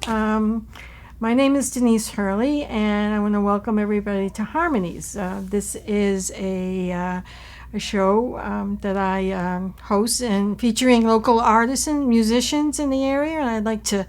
My name is Denise Hurley, and I want to welcome everybody to Harmonies. This is a show that I host and featuring local artists and musicians in the area. And I'd like to,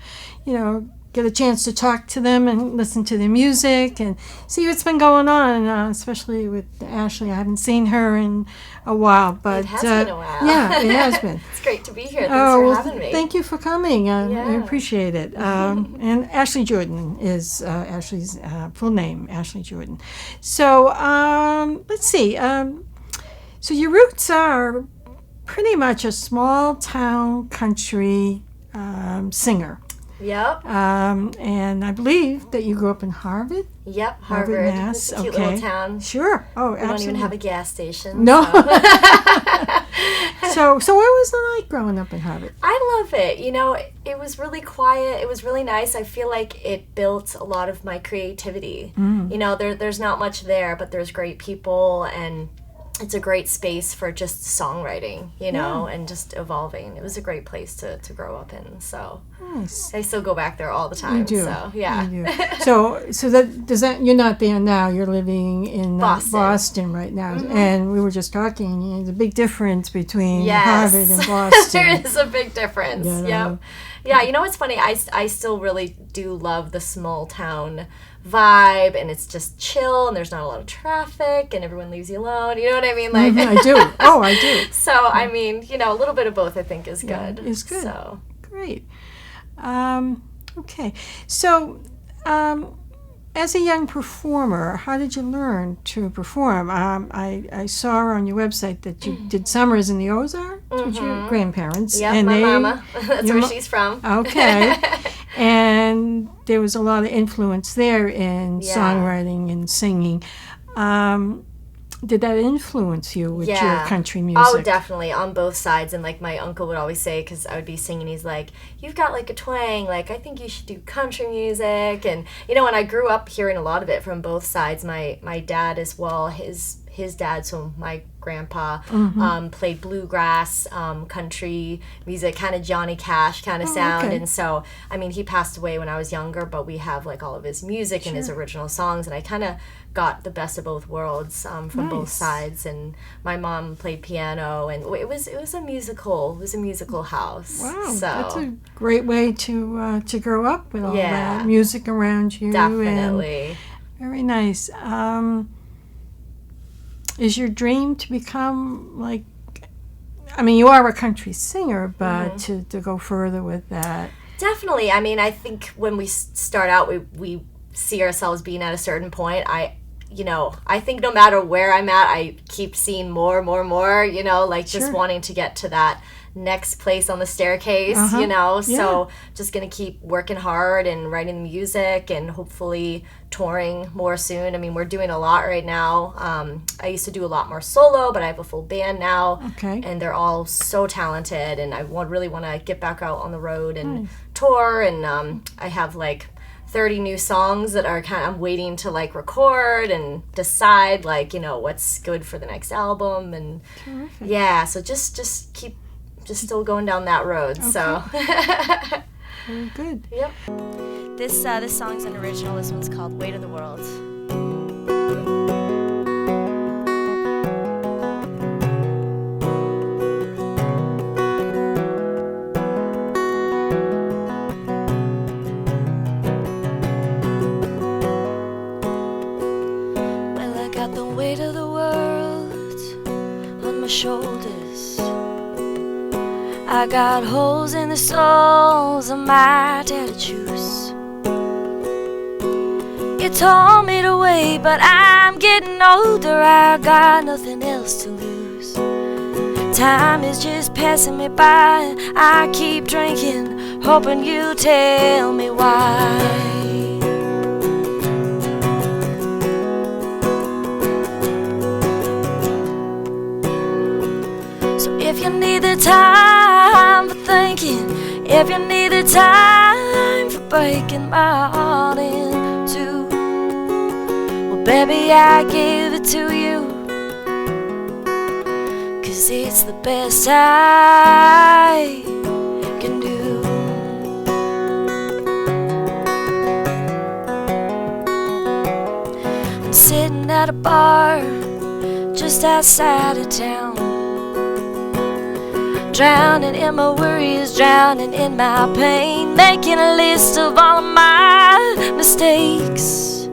get a chance to talk to them and listen to their music and see what's been going on, especially with Ashley. I haven't seen her in a while, but it has been a while. Yeah, it has been. It's great to be here. Thanks for having me. Thank you for coming. I appreciate it. And Ashley Jordan is Ashley's full name, Ashley Jordan. So let's see. So your roots are pretty much a small town country singer. Yep. And I believe that you grew up in Harvard. Yep, Harvard. Mass. It's a cute little town. Sure. Oh, we absolutely. don't even have a gas station. No. So what was it like growing up in Harvard? I love it. It was really quiet. It was really nice. I feel like it built a lot of my creativity. There's not much there, but there's great people, and it's a great space for just songwriting, and just evolving. It was a great place to grow up in. So nice. I still go back there all the time. You do. So yeah. You do. So that you're not there now. You're living in Boston right now, and we were just talking. There's a big difference between Harvard and Boston. There is a big difference. Yep. Yeah. It's funny. I still really do love the small town vibe, and it's just chill, and there's not a lot of traffic, and everyone leaves you alone. You know what I mean? Like I do. Oh, I do. So I mean, a little bit of both I think is good. It's good. So great. Okay. So as a young performer, how did you learn to perform? I saw on your website that you did summers in the Ozarks with your grandparents. Yeah, my mama. That's where she's from. Okay. And there was a lot of influence there in songwriting and singing. Did that influence you with your country music? Oh, definitely, on both sides. And like my uncle would always say, because I would be singing, he's like, "You've got like a twang, like I think you should do country music." And and I grew up hearing a lot of it from both sides. My dad as well, his dad, so my grandpa, played bluegrass, country music, kind of Johnny Cash kind of sound. Okay. And so, he passed away when I was younger, but we have like all of his music and his original songs, and I kind of got the best of both worlds from both sides. And my mom played piano, and it was a musical house. Wow, so that's a great way to grow up with all that music around you. Definitely. And very nice. Is your dream to become you are a country singer, but to go further with that? Definitely. I think when we start out, we see ourselves being at a certain point. I think no matter where I'm at, I keep seeing more, just wanting to get to that next place on the staircase, so just gonna keep working hard and writing music and hopefully touring more soon. We're doing a lot right now. I used to do a lot more solo, but I have a full band now, and they're all so talented, and I really want to get back out on the road and tour, and I have like 30 new songs that are I'm waiting to record and decide what's good for the next album. And terrific. So just keep still going down that road. Okay. So very good. Yep. This song's an original. This one's called Weight of the World. Weight of the world on my shoulders. I got holes in the soles of my tattered shoes. You told me to wait, but I'm getting older. I got nothing else to lose. Time is just passing me by. I keep drinking, hoping you tell me why. If you need the time for thinking, if you need the time for breaking my heart in two, well baby I give it to you, 'cause it's the best I can do. sitting at a bar just outside of town, drowning in my worries, drowning in my pain, making a list of all of my mistakes.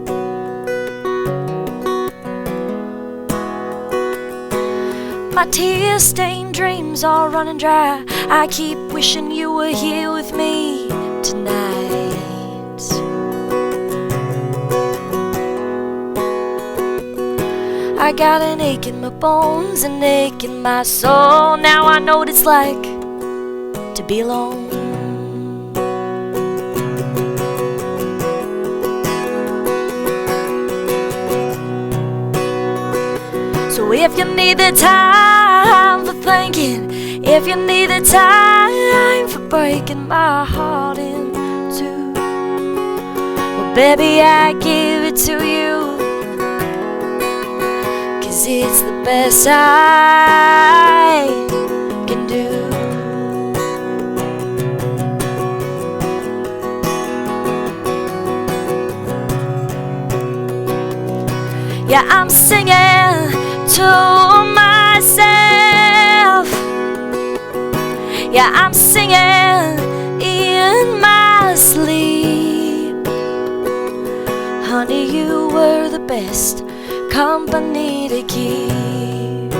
My tear-stained dreams all running dry. I keep wishing you were here with me tonight. I got an ache in my bones, an ache in my soul. Now I know what it's like to be alone. So if you need the time for thinking, if you need the time for breaking my heart in two, well baby, I give it to you, 'cause it's the best I can do. Yeah, I'm singing to myself. Yeah, I'm singing in my sleep. Honey, you were the best company to keep.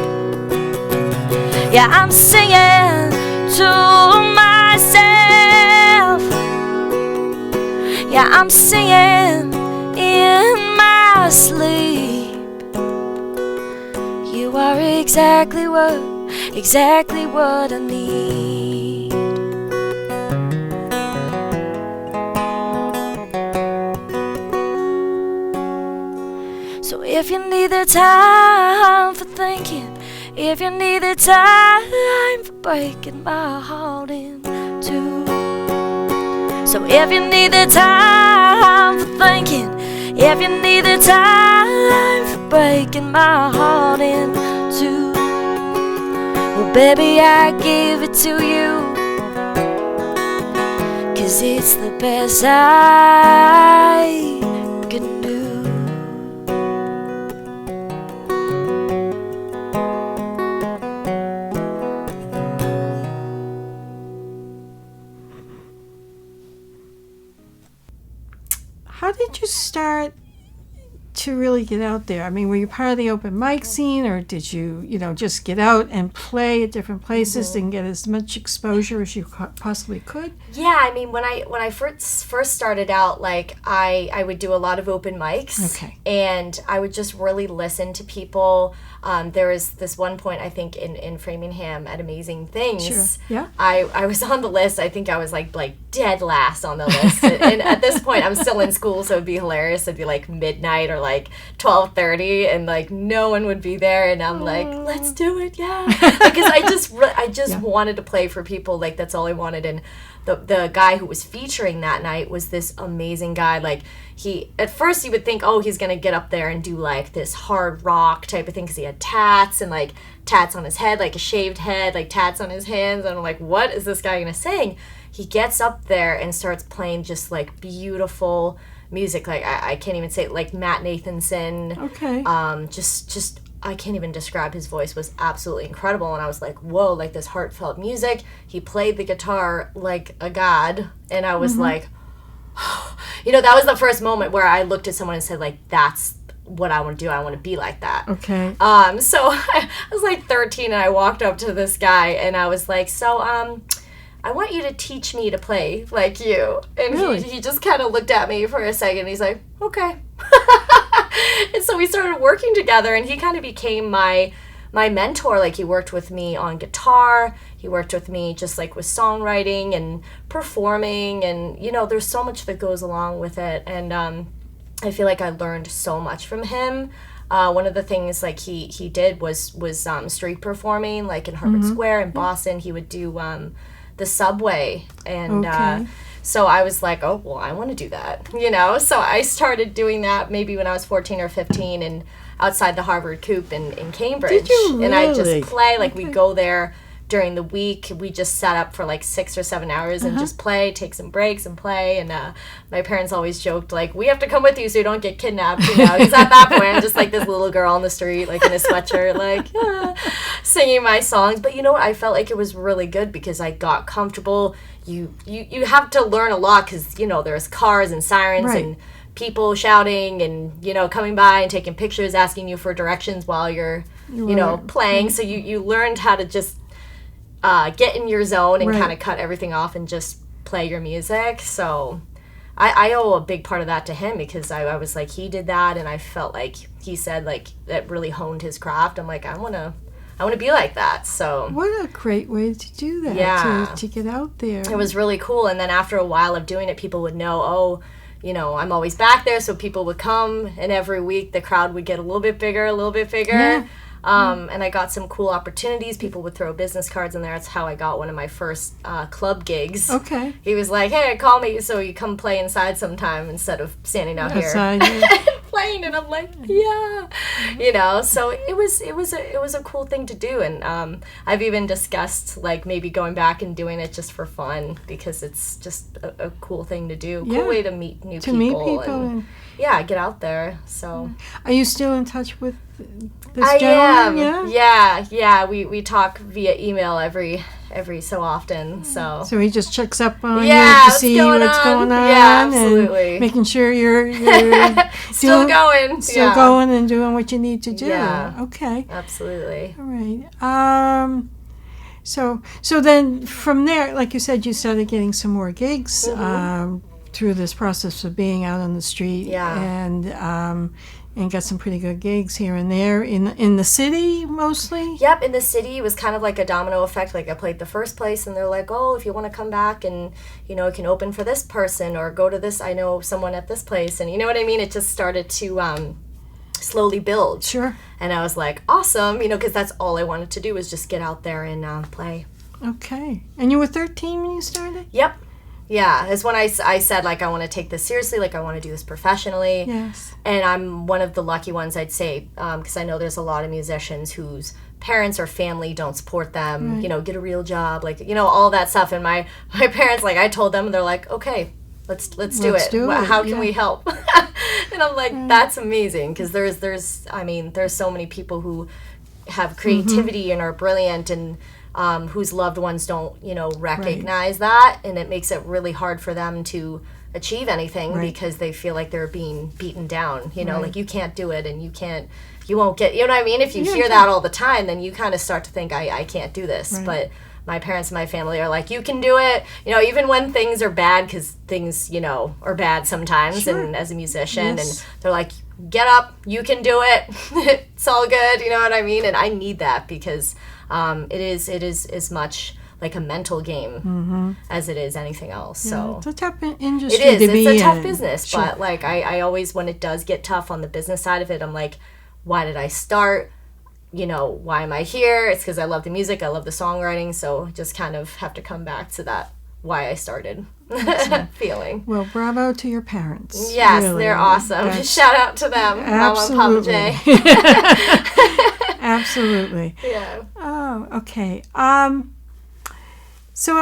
Yeah, I'm singing to myself. Yeah, I'm singing in my sleep. You are exactly what I need. So if you need the time for thinking, if you need the time for breaking my heart in two, so if you need the time for thinking, if you need the time for breaking my heart in two, well baby, I give it to you, 'cause it's the best I can do. How did you start to really get out there? I mean, were you part of the open mic scene, or did you, just get out and play at different places and get as much exposure as you possibly could? Yeah, I mean, when I first started out, like, I would do a lot of open mics. Okay. And I would just really listen to people. There was this one point, I think, in Framingham at Amazing Things. Sure. Yeah. I was on the list. I think I was like dead last on the list. And at this point, I'm still in school, so it'd be hilarious. It'd be like midnight or like 12:30, and like no one would be there. And I'm like, let's do it, yeah. Because I just wanted to play for people. Like, that's all I wanted. And the guy who was featuring that night was this amazing guy. Like, at first you would think, oh, he's gonna get up there and do like this hard rock type of thing, because he had tats and like tats on his head, like a shaved head, like tats on his hands, and I'm like, what is this guy gonna sing? He gets up there and starts playing just like beautiful music, like I can't even say, like Matt Nathanson. Okay. Just I can't even describe. His voice was absolutely incredible, and I was like, whoa, like this heartfelt music. He played the guitar like a god, and I was like, that was the first moment where I looked at someone and said, like, that's what I want to do. I want to be like that. Okay. So I was like 13, and I walked up to this guy, and I was like, so, I want you to teach me to play like you. And really? he just kind of looked at me for a second. He's like, okay. And so we started working together, and he kind of became my mentor. Like, he worked with me on guitar. He worked with me just like with songwriting and performing. And, there's so much that goes along with it. And I feel like I learned so much from him. One of the things like he did was street performing, like in Harvard Square in Boston. He would do the subway, and so I was like, oh, well, I want to do that, so I started doing that maybe when I was 14 or 15, and outside the Harvard Coop in Cambridge. Did you really? And I just play, like, we go there during the week, we just sat up for like 6 or 7 hours and just play, take some breaks and play. And my parents always joked, like, we have to come with you so you don't get kidnapped, you know, because at that point I'm just like this little girl on the street, like in a sweatshirt, like singing my songs. But you know what? I felt like it was really good because I got comfortable. You have to learn a lot because, you know, there's cars and sirens and people shouting and, you know, coming by and taking pictures, asking you for directions while you're, you know, playing. So you learned how to just get in your zone and kind of cut everything off and just play your music. So I owe a big part of that to him because I was like, he did that, and I felt like he said, like, that really honed his craft. I'm like, I want to be like that. So what a great way to do that, to get out there. It was really cool. And then after a while of doing it, people would know, oh, you know, I'm always back there, so people would come, and every week the crowd would get a little bit bigger. And I got some cool opportunities. People would throw business cards in there. That's how I got one of my first club gigs. Okay. He was like, hey, call me so you come play inside sometime instead of standing out here playing. And I'm like, yeah. You know, so it was a cool thing to do. And I've even discussed, like, maybe going back and doing it just for fun because it's just a cool thing to do. Cool way to meet new people. And get out there. So are you still in touch with this I gentleman? am. Yeah. We talk via email every so often. So he just checks up on you to see what's going on. Yeah, absolutely. And making sure you're still going and doing what you need to do. Yeah. Okay. Absolutely. All right. So then from there, like you said, you started getting some more gigs through this process of being out on the street. Yeah. And got some pretty good gigs here and there in the city mostly. Yep, in the city. It was kind of like a domino effect. Like, I played the first place and they're like, oh, if you want to come back and, you know, you can open for this person or go to this, I know someone at this place. And you know what I mean? It just started to slowly build. Sure. And I was like, awesome, you know, because that's all I wanted to do was just get out there and play. Okay. And you were 13 when you started? Yep. Yeah, it's when I said, like, I want to take this seriously, like, I want to do this professionally. Yes. And I'm one of the lucky ones, I'd say, because I know there's a lot of musicians whose parents or family don't support them, you know, get a real job, like, you know, all that stuff. And my parents, like, I told them, they're like, okay, let's do it. How can we help? And I'm like, that's amazing, because there's so many people who have creativity and are brilliant and whose loved ones don't, you know, recognize that, and it makes it really hard for them to achieve anything because they feel like they're being beaten down, you know, like, you can't do it and you won't get, you know what I mean? If you hear that all the time, then you kind of start to think, I can't do this. But my parents and my family are like, you can do it, you know, even when things are bad, because things, you know, are bad sometimes, and as a musician, and they're like, get up, you can do it, it's all good, you know what I mean? And I need that because it is as much like a mental game as it is anything else. So it's a tough industry. It is. It's a tough business, but like I always, when it does get tough on the business side of it, I'm like, why did I start? You know, why am I here? It's because I love the music, I love the songwriting, so just kind of have to come back to that, why I started feeling. Well, bravo to your parents. Yes, really. They're awesome. Shout out to them, absolutely. Mama and Papa J. Absolutely. Yeah. Oh, okay. So,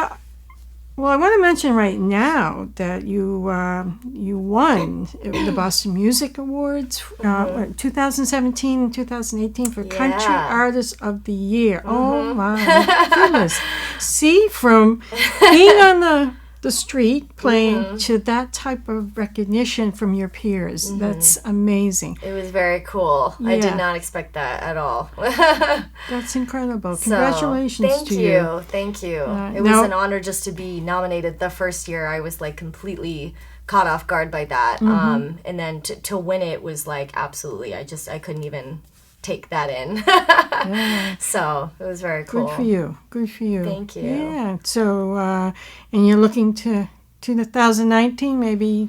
well, I want to mention right now that you won the Boston Music Awards 2017 and 2018 for Country Artist of the Year. Oh my goodness! See, from being on the street playing to that type of recognition from your peers. That's amazing. It was very cool. Yeah. I did not expect that at all. That's incredible. Congratulations to you. Thank you. It was an honor just to be nominated. The first year I was like completely caught off guard by that. And then to win it was like, absolutely, I couldn't even take that in. So it was very cool. Good for you. Thank you. Yeah. So and you're looking to 2019 maybe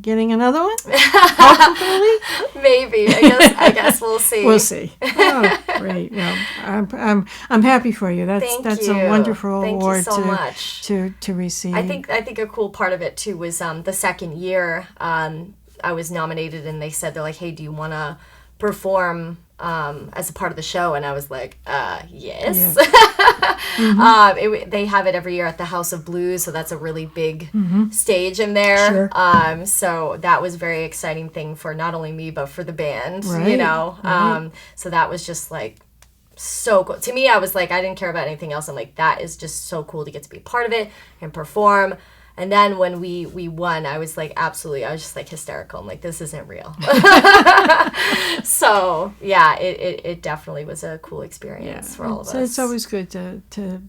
getting another one? Hopefully? Maybe. I guess we'll see. We'll see. Oh, great. Well, I'm happy for you. That's a wonderful award to receive. I think a cool part of it too was the second year I was nominated, and they said, they're like, hey, do you want to perform as a part of the show, and I was like, yes. Yeah. They have it every year at the House of Blues, so that's a really big stage in there. Sure. So that was a very exciting thing for not only me but for the band, Right, you know. right. So that was just like so cool. To me, I was like, I didn't care about anything else. I'm like, that is just so cool to get to be a part of it and perform. And then when we won, I was like, absolutely, I was just like hysterical. I'm like, this isn't real. So yeah, it definitely was a cool experience for all of us. It's always good to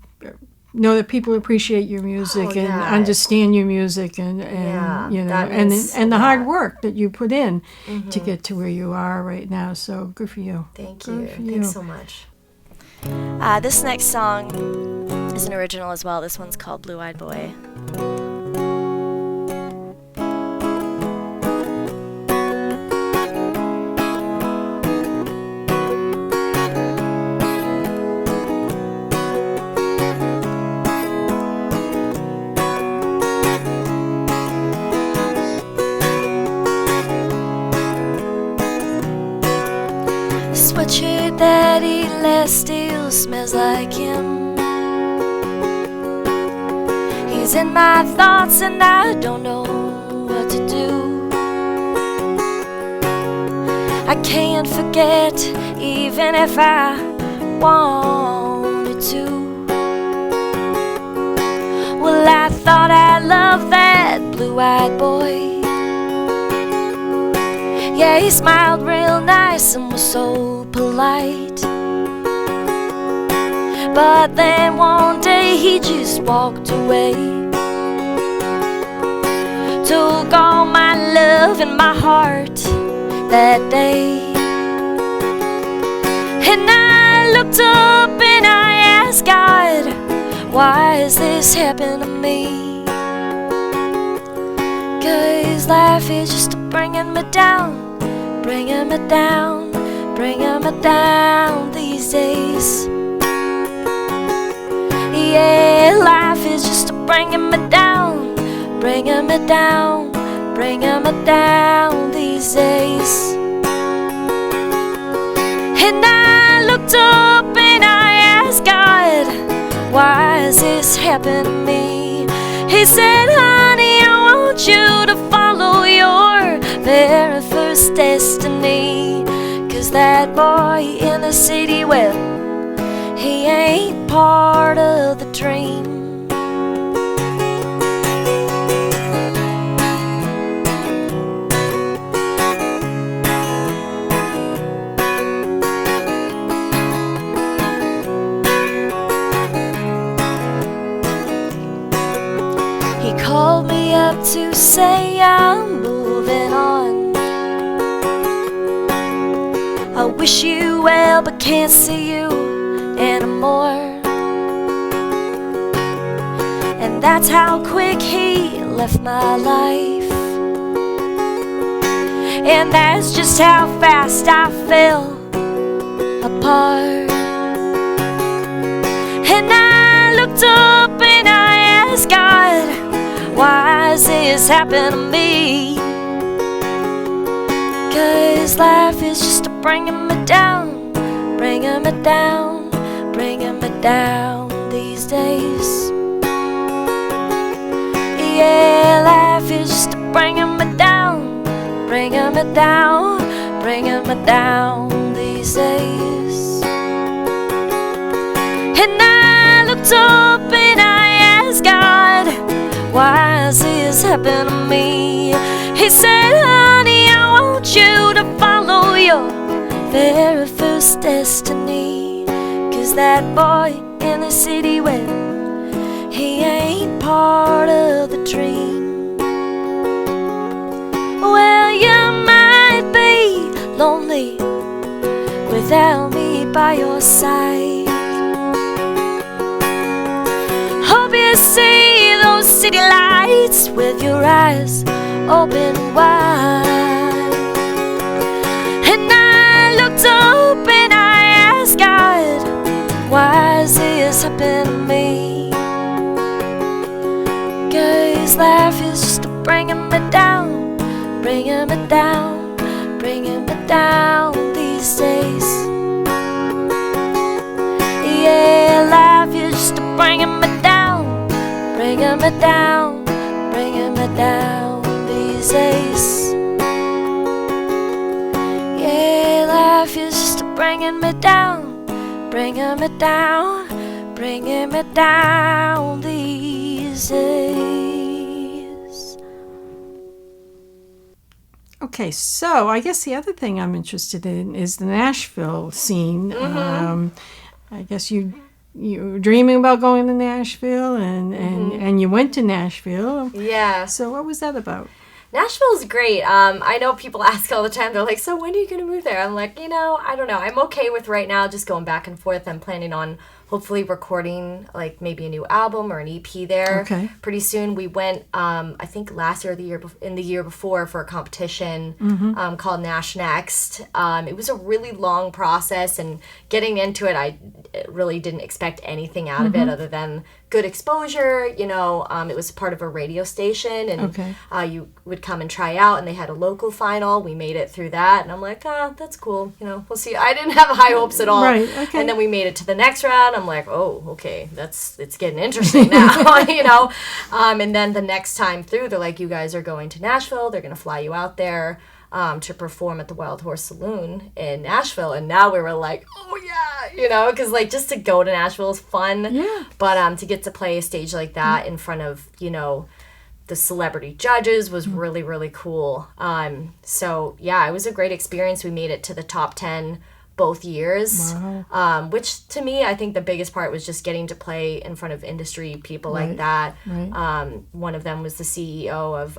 know that people appreciate your music and yeah. understand your music and you know that and means the a hard lot. work that you put in to get to where you are right now. So good for you. Thank Good you. for you. Thanks so much. This next song is an original as well. This one's called Blue Eyed Boy. Sweatshirt that he left still smells like him. He's in my thoughts and I don't know what to do. I can't forget even if I wanted to. Well, I thought I loved that blue-eyed boy. Yeah, he smiled real nice and was so polite. But then one day he just walked away. Took all my love and my heart that day. And I looked up and I asked God, why has this happened to me? 'Cause life is just bringing me down, bringing me down, bringing me down these days. Yeah, life is just bringing me down, bringing me down, bringing me down these days. And I looked up and I asked God, why has this happened to me? He said, honey, I want you to follow your very first destiny. 'Cause that boy in the city, well, he ain't part of the dream. He called me up to say I'm moving on. I wish you well but can't see you anymore. And that's how quick he left my life. And that's just how fast I fell apart. And I looked up and I asked God, why has this happened to me? 'Cause life is just bringing me down, bringing me down, bringing me down these days. Yeah, life is just bringing me down, bringing me down, bringing me down these days. And I looked up and I asked God, why has this happened to me? He said, honey, I want you to follow your very first destiny. 'Cause that boy in the city, well, he ain't part of the dream. Well, you might be lonely without me by your side. Hope you see those city lights with your eyes open wide. And I looked up and I asked God, why has this happened to me? 'Cause life is just bringing me down, bringing me down, bringing me down these days. bringing me down, bringing me down, bringing me down these days. Yeah, life is just bringing me down, bringing me down, bringing me down these days. Okay, so I guess the other thing I'm interested in is the Nashville scene. I guess you were dreaming about going to Nashville, and you went to Nashville. Yeah. So what was that about? Nashville's great. I know people ask all the time, they're like, so when are you going to move there? I'm like, I don't know. I'm okay with right now just going back and forth. I'm planning on hopefully recording like maybe a new album or an EP there pretty soon. We went, I think last year or the year before for a competition called Nash Next. It was a really long process, and getting into it, I really didn't expect anything out of it other than good exposure. It was part of a radio station, and you would come and try out, and they had a local final. We made it through that, and I'm like, that's cool. We'll see. I didn't have high hopes at all. Right. Okay. And then we made it to the next round. I'm like, oh, okay, it's getting interesting now, And then the next time through, they're like, you guys are going to Nashville. They're going to fly you out there to perform at the Wild Horse Saloon in Nashville. And now we were like, oh yeah, because like just to go to Nashville is fun. Yeah. But to get to play a stage like that in front of, the celebrity judges was really, really cool. So yeah, it was a great experience. We made it to the top 10 both years. Wow. Which to me, I think the biggest part was just getting to play in front of industry people like that. Right. One of them was the CEO of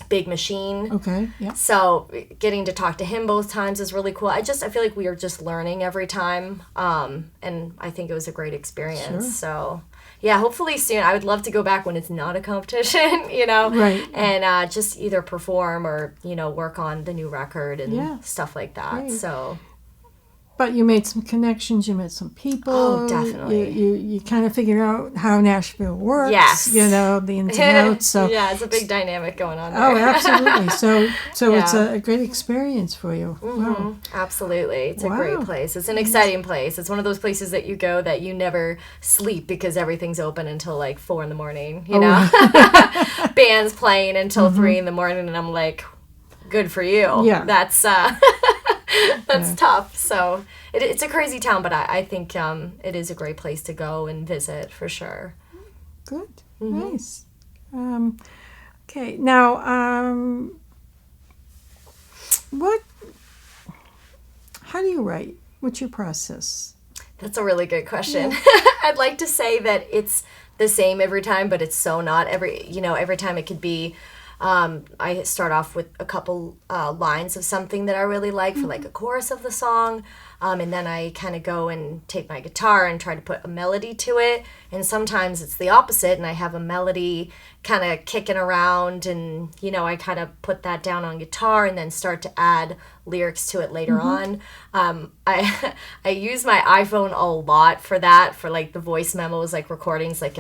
Big Machine. Okay. Yeah. So getting to talk to him both times is really cool. I feel like we are just learning every time. And I think it was a great experience. Sure. So yeah, hopefully soon. I would love to go back when it's not a competition, Right. and just either perform or, work on the new record and stuff like that. Right. So. But you made some connections. You met some people. Oh, definitely. You kind of figured out how Nashville works. Yes. The ins and outs. So yeah, it's a big dynamic going on there. Oh, absolutely. So it's a great experience for you. Wow. Absolutely. It's a great place. It's an exciting place. It's one of those places that you go that you never sleep because everything's open until like 4 a.m, Bands playing until 3 a.m, and I'm like, good for you. Yeah. That's tough. So it's a crazy town, but I think it is a great place to go and visit for sure. Good. Nice. Okay. Now, how do you write? What's your process? That's a really good question. I'd like to say that it's the same every time, but it's so not. Every time it could be, I start off with a couple lines of something that I really like for like a chorus of the song. And then I kind of go and take my guitar and try to put a melody to it. And sometimes it's the opposite, and I have a melody kind of kicking around, and, I kind of put that down on guitar and then start to add lyrics to it later on. I use my iPhone a lot for that, for like the voice memos, like recordings, like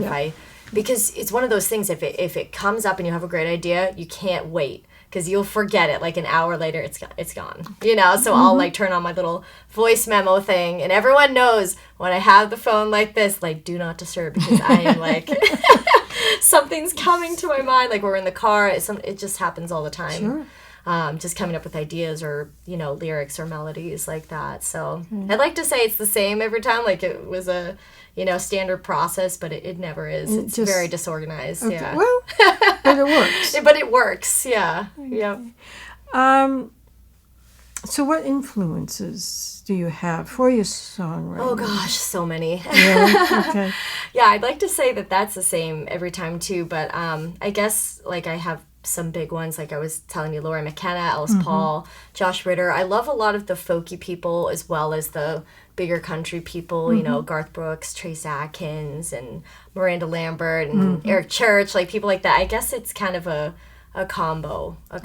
because it's one of those things, if it comes up and you have a great idea, you can't wait. Because you'll forget it, like an hour later, it's gone, So I'll like turn on my little voice memo thing, and everyone knows when I have the phone like this, like do not disturb, because I am like, something's coming to my mind, like we're in the car, it just happens all the time. Sure. Just coming up with ideas or, lyrics or melodies like that. So I'd like to say it's the same every time, like it was a, standard process, but it never is. It's just very disorganized. Okay. Yeah. Well, but it works. But it works. Yeah. Okay. Yep. So what influences do you have for your songwriting? Oh gosh, so many. Yeah. Okay. Yeah, I'd like to say that that's the same every time too, but I guess like I have some big ones, like I was telling you, Laura McKenna, Ellis Paul, Josh Ritter. I love a lot of the folky people as well as the bigger country people, Garth Brooks, Trace Atkins, and Miranda Lambert, and Eric Church, like people like that. I guess it's kind of a combo of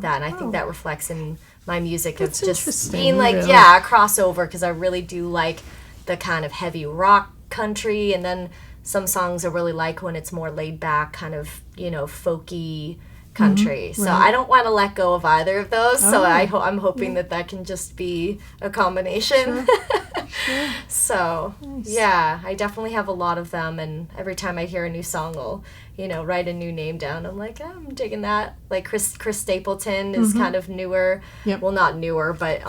that, and I think that reflects in my music of just being like, a crossover, because I really do like the kind of heavy rock country, and then some songs I really like when it's more laid back, kind of, folky country. So I don't want to let go of either of those. So I'm hoping that can just be a combination. So, Nice. yeah, I definitely have a lot of them, and every time I hear a new song, I'll, write a new name down. I'm like, I'm digging that. Like Chris Stapleton is kind of newer. Yep. Well, not newer, but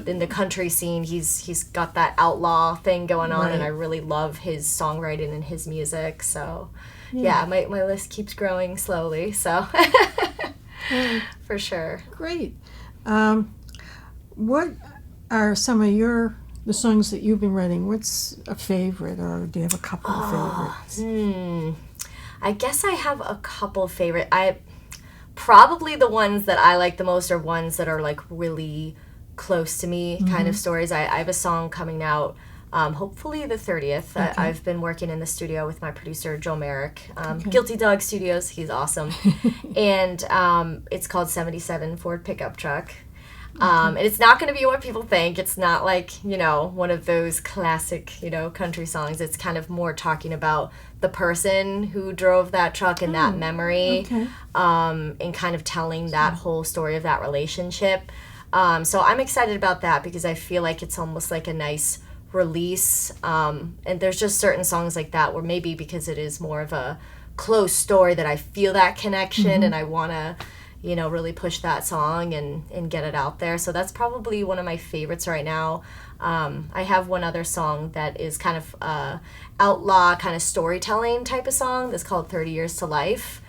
in the country scene, he's got that outlaw thing going on, Right. and I really love his songwriting and his music. So, yeah, my list keeps growing slowly. So, for sure. Great. What are some of the songs that you've been writing? What's a favorite, or do you have a couple of favorites? I guess I have a couple favorite. Probably the ones that I like the most are ones that are like really close to me kind of stories. I have a song coming out, hopefully the 30th. Okay. I've been working in the studio with my producer Joe Merrick, Guilty Dog Studios. He's awesome. And it's called 77 Ford Pickup Truck. And it's not going to be what people think. It's not like, one of those classic, country songs. It's kind of more talking about the person who drove that truck and that memory, and kind of telling that whole story of that relationship. So I'm excited about that because I feel like it's almost like a nice release. And there's just certain songs like that where maybe because it is more of a close story that I feel that connection and I want to really push that song and get it out there. So that's probably one of my favorites right now. I have one other song that is kind of outlaw kind of storytelling type of song that's called 30 Years to Life.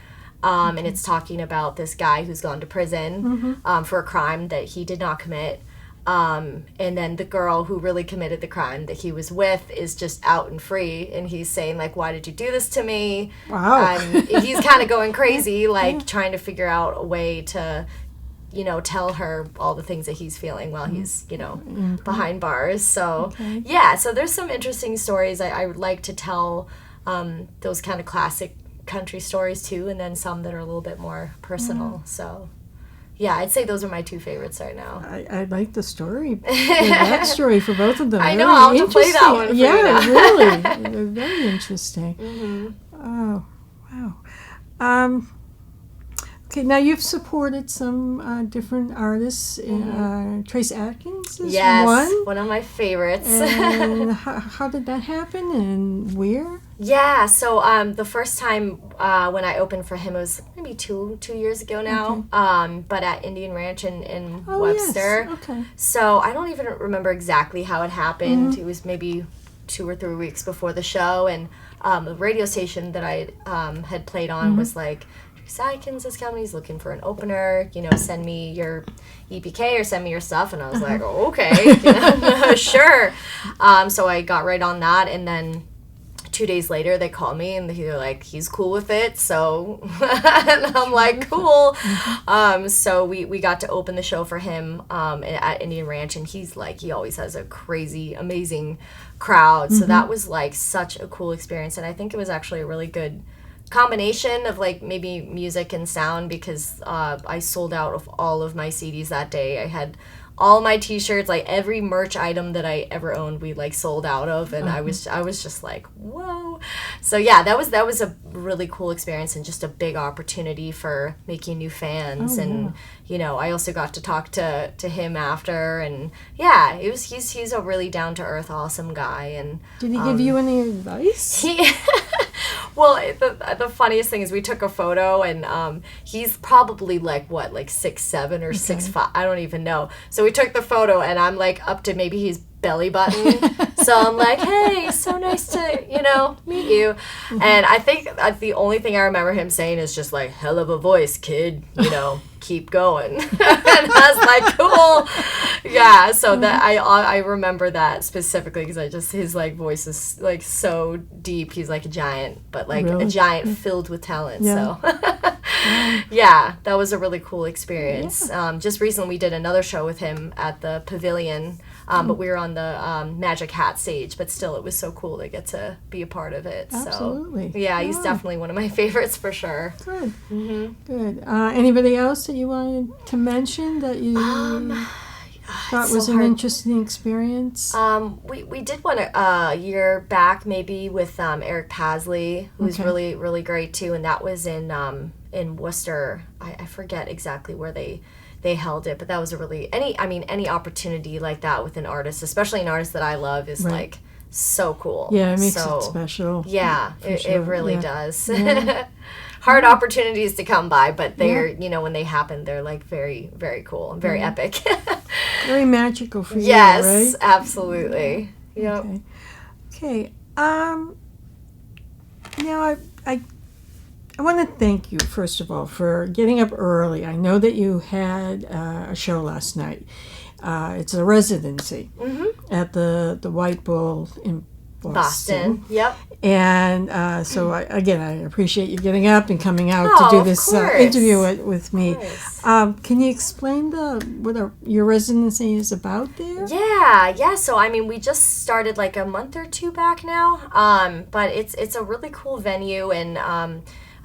And it's talking about this guy who's gone to prison for a crime that he did not commit. And then the girl who really committed the crime that he was with is just out and free, and he's saying like, why did you do this to me? Wow. He's kind of going crazy, like trying to figure out a way to tell her all the things that he's feeling while he's behind bars. So so there's some interesting stories. I would like to tell those kind of classic country stories too, and then some that are a little bit more personal. So yeah, I'd say those are my two favorites right now. I like the story, the backstory for both of them. I know, I'll have to play that one for you now. Really. They're very interesting. Oh, wow. Okay, now you've supported some different artists. Trace Atkins is one of my favorites. And how did that happen, and where? Yeah, so the first time when I opened for him, it was maybe two years ago now, but at Indian Ranch in Webster. Yes. Okay. So I don't even remember exactly how it happened. It was maybe 2 or 3 weeks before the show, and the radio station that I had played on was like, Atkins is coming, he's looking for an opener, send me your EPK or send me your stuff. And I was like, oh, okay, sure. So I got right on that, and then 2 days later they called me and they're like, he's cool with it. So and I'm like, cool. So we got to open the show for him at Indian Ranch, and he always has a crazy amazing crowd. So that was like such a cool experience, and I think it was actually a really good combination of like maybe music and sound, because I sold out of all of my CDs that day. I had all my t-shirts, like every merch item that I ever owned, we like sold out of, and I was just like, whoa. So yeah, that was a really cool experience and just a big opportunity for making new fans. I also got to talk to him after, and yeah, he's a really down to earth, awesome guy. And did he give you any advice? Well, the funniest thing is we took a photo, and he's probably like 6'7" or 6'5", I don't even know. So we took the photo, and I'm like up to maybe his belly button. So I'm like, hey, so nice to meet you. And I think the only thing I remember him saying is just like, hell of a voice, kid, keep going. And I was like, cool. Yeah, so that I remember that specifically because his like voice is like so deep. He's like a giant, but like a giant filled with talent. So yeah, that was a really cool experience. Just recently we did another show with him at the Pavilion, but we were on the Magic Hat stage, but still it was so cool to get to be a part of it. Absolutely. So yeah, he's definitely one of my favorites for sure. Good. Good. Anybody else that you wanted to mention that you thought was an interesting experience? We did one a year back maybe with Eric Pasley, who's really, really great too, and that was in Worcester. I forget exactly where they they held it. But that was a really any opportunity like that with an artist, especially an artist that I love, is like so cool. Yeah, it makes it special. Yeah, it really does. Hard opportunities to come by, but they're when they happen, they're like very, very cool and very epic. Very magical for you, yes, right? absolutely. Yep. Okay. Now I want to thank you, first of all, for getting up early. I know that you had a show last night. It's a residency at the White Bull in Boston. Yep. And so, I appreciate you getting up and coming out to do this interview with me. Can you explain what your residency is about there? Yeah. So, we just started like a month or two back now. But it's a really cool venue, and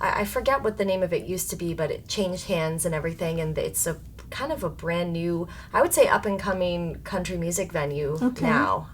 I forget what the name of it used to be, but it changed hands and everything, and it's a kind of a brand new, I would say, up and coming country music venue now.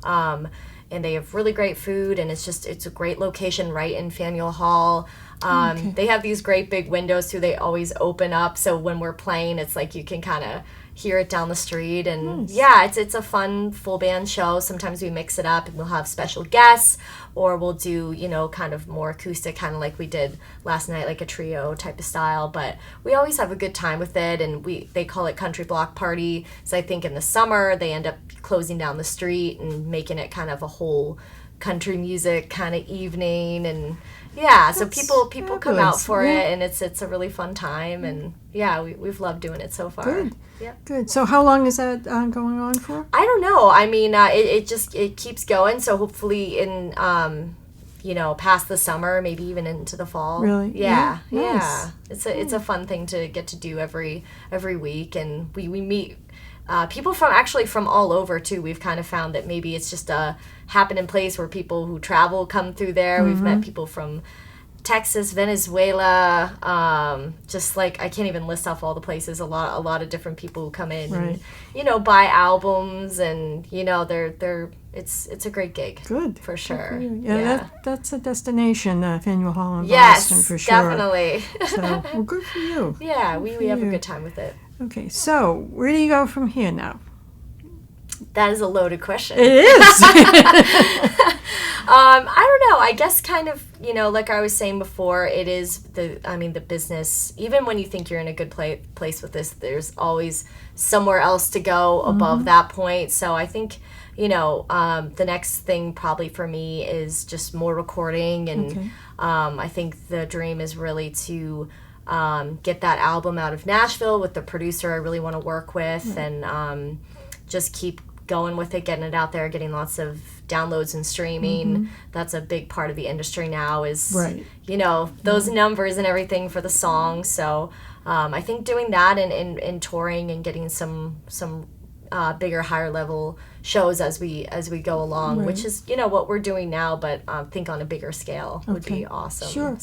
And they have really great food, and it's a great location right in Faneuil Hall. They have these great big windows too. They always open up, so when we're playing, it's like you can kind of hear it down the street. And it's a fun full band show. Sometimes we mix it up and we'll have special guests, or we'll do kind of more acoustic, kind of like we did last night, like a trio type of style. But we always have a good time with it, and they call it Country Block Party. So I think in the summer they end up closing down the street and making it kind of a whole country music kind of evening. And so people come out for it, and it's a really fun time. And we've loved doing it so far. Good. Yeah. Good. So how long is that going on for? I don't know. It keeps going. So hopefully in past the summer, maybe even into the fall. Really? Yeah. Nice. It's a fun thing to get to do every week, and we meet people from all over too. We've kind of found that maybe it's just a happening place where people who travel come through there. We've met people from Texas, Venezuela, just like I can't even list off all the places. A lot of different people who come in, and, buy albums, and it's a great gig. Good, for sure. Yeah. That's a destination, Faneuil Hall in Boston, for sure. Definitely. So good for you. Yeah, we have a good time with it. Okay, so where do you go from here now? That is a loaded question. It is. I don't know. I guess kind of, like I was saying before, it is the business. Even when you think you're in a good place with this, there's always somewhere else to go above that point. So I think, the next thing probably for me is just more recording. And I think the dream is really to get that album out of Nashville with the producer I really want to work with, and just keep going with it, getting it out there, getting lots of downloads and streaming. That's a big part of the industry now, is those numbers and everything for the songs. So I think doing that and touring and getting some bigger, higher level shows as we go along, which is what we're doing now, but think on a bigger scale would be awesome. Sure.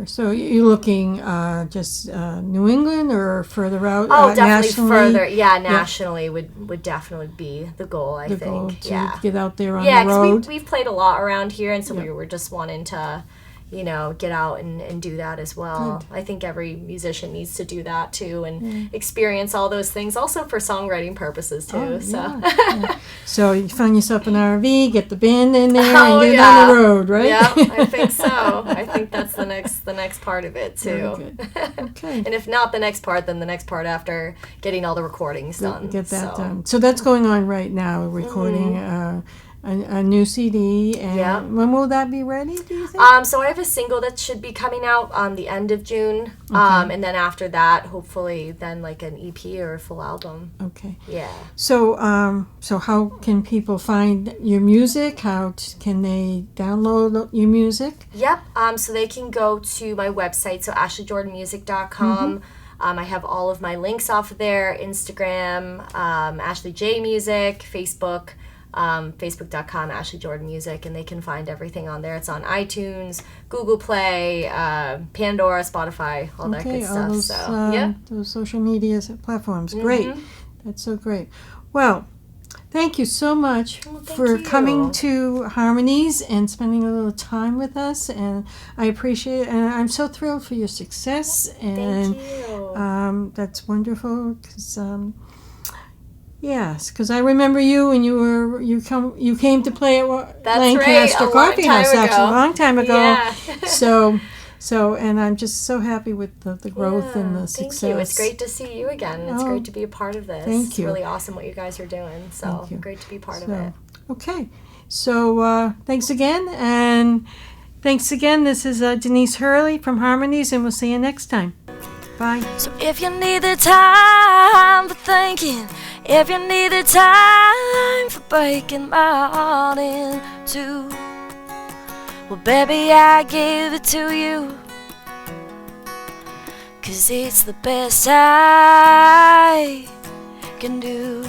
So you're looking just New England or further out? Definitely nationally? further. Nationally would definitely be the goal. I think. Goal to get out there on the road. Because we've played a lot around here, and so we were just wanting to get out and do that as well. Good. I think every musician needs to do that too, and experience all those things, also for songwriting purposes too. So you find yourself an RV, get the band in there, and get on the road, right? Yeah, I think so. I think that's the next part of it too. Very good. Okay. And if not the next part, then the next part after getting all the recordings done. Get that done. So that's going on right now, recording a new CD, and when will that be ready, do you think? So I have a single that should be coming out on the end of June, and then after that, hopefully, then like an EP or a full album. Okay. Yeah. So, so how can people find your music? How can they download your music? Yep. So they can go to my website, so AshleyJordanMusic.com. I have all of my links off of there: Instagram, Ashley J Music, Facebook. Facebook.com, Ashley Jordan Music, and they can find everything on there. It's on iTunes, Google Play, Pandora, Spotify, all that good stuff. Those, those social media platforms. Great. That's so great. Well, thank you so much for coming to Harmonies and spending a little time with us, and I appreciate it, and I'm so thrilled for your success, and thank you. That's wonderful. Yes, because I remember you when you came to play at Lancaster Coffee House actually a long time ago. Yeah. And I'm just so happy with the growth and the success. Thank you. It's great to see you again. It's great to be a part of this. Thank you. It's really awesome what you guys are doing. So great to be part of it. Okay. So thanks again. And thanks again. This is Denise Hurley from Harmonies, and we'll see you next time. Bye. So if you need the time for thinking, if you need the time for breaking my heart in two, well, baby, I give it to you, 'cause it's the best I can do.